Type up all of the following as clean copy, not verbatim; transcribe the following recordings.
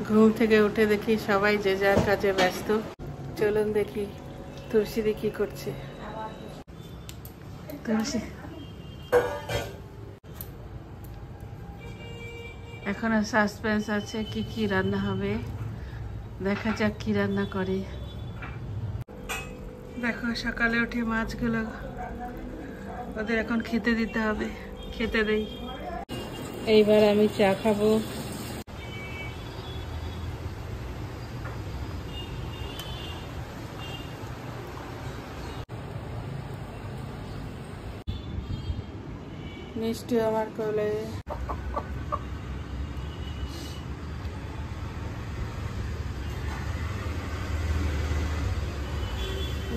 ঘুম থেকে উঠে দেখি সবাই যে যার কাজে ব্যস্ত। চলুন দেখি তুলসীদি কি করছে। তুলসী এখনো সাসপেন্স আছে, কি কি রান্না হবে, দেখা যাক কি রান্না করে। দেখো সকালে উঠে মাছগুলো ওদের এখন খেতে দিতে হবে, খেতে দেই। এইবার আমি চা খাবো। মিষ্টি আমার কোলে।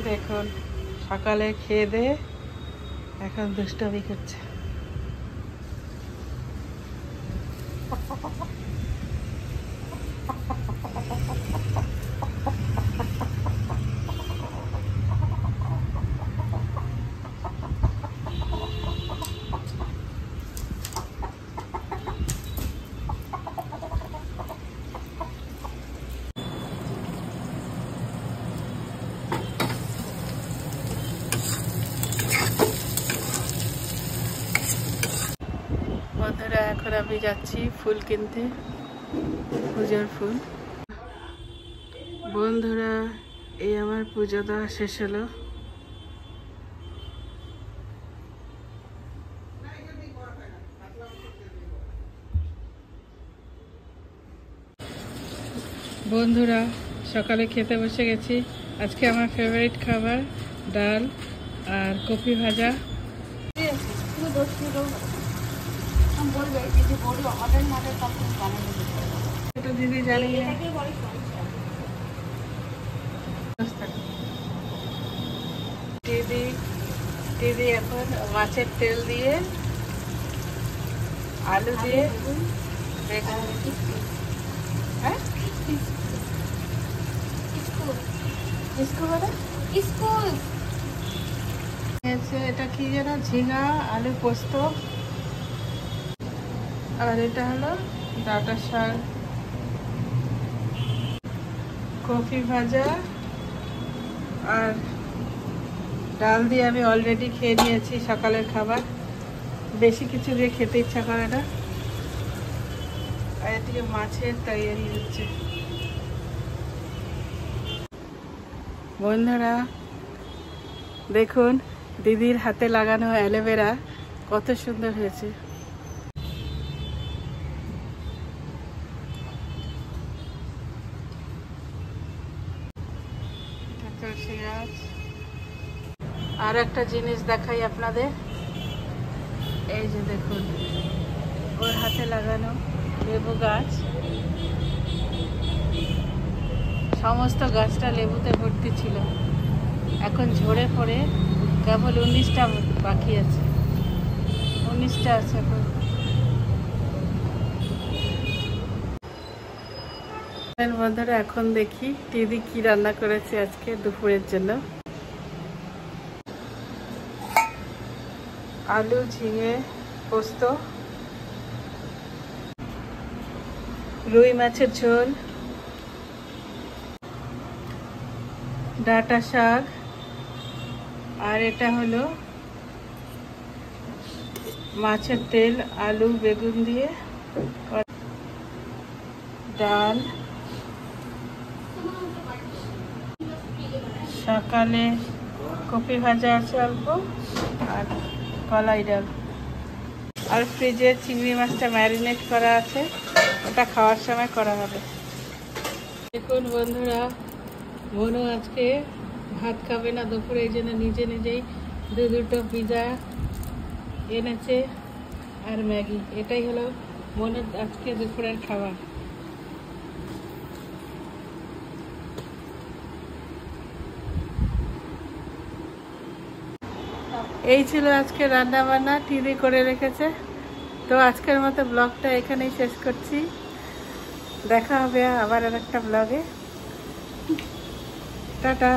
দেখুন সকালে খেয়ে দে এখন দুষ্টামি করছে। বন্ধুরা এখন আমি যাচ্ছি ফুল কিনতে, পূজার ফুল। বন্ধুরা এই আমার পুজো দেওয়া শেষ হলো। বন্ধুরা সকালে খেতে বসে গেছি। আজকে আমার ফেভারিট খাবার ডাল আর কপি ভাজা। দিদি জানি দিদি এখন মাছের তেল দিয়ে আলু দিয়ে এটা কি যেন ঝিঙা আলু পোস্ত, আর এটা হলো ডাঁটা শাক, কফি ভাজা আর ডাল দিয়ে আমি অলরেডি খেয়ে নিয়েছি সকালের খাবার। বেশি কিছু দিয়ে খেতে ইচ্ছা করে না। আর এদিকে মাছের তৈরি হচ্ছে। বন্ধুরা দেখুন দিদির হাতে লাগানো অ্যালোভেরা কত সুন্দর হয়েছে। তুলসী গাছ। আর একটা জিনিস দেখাই আপনাদের, এই যে দেখুন ওর হাতে লাগানো লেবু গাছ। সমস্ত গাছটা লেবুতে ভর্তি ছিল, এখন ঝরে পড়ে কেবল 19টা বাকি আছে, 19টা আছে এখন। বন্ধুরা এখন দেখি দিদি কি রান্না করেছে আজকে দুপুরের জন্য। আলু ঝিঙে পোস্ত, রুই মাছের ঝোল, ডাঁটা শাক, আর এটা হলো মাছের তেল আলু বেগুন দিয়ে ডাল। সকালে কপি ভাজা আছে অল্প আর কলাই ডাল, আর ফ্রিজে চিংড়ি মাছটা ম্যারিনেট করা আছে, ওটা খাওয়ার সময় করা হবে। দেখুন বন্ধুরা মনু আজকে ভাত খাবে না দুপুরে, এই জন্য নিজে নিজেই দুটো পিজা এনেছে আর ম্যাগি। এটাই হলো মনুর আজকে দুপুরের খাবার। এই ছিল আজকে রান্না বান্না, টিভি করে রেখেছে। তো আজকের মতো ব্লগটা এখানেই শেষ করছি। দেখা হবে আবার আর একটা ব্লগে। টাটা।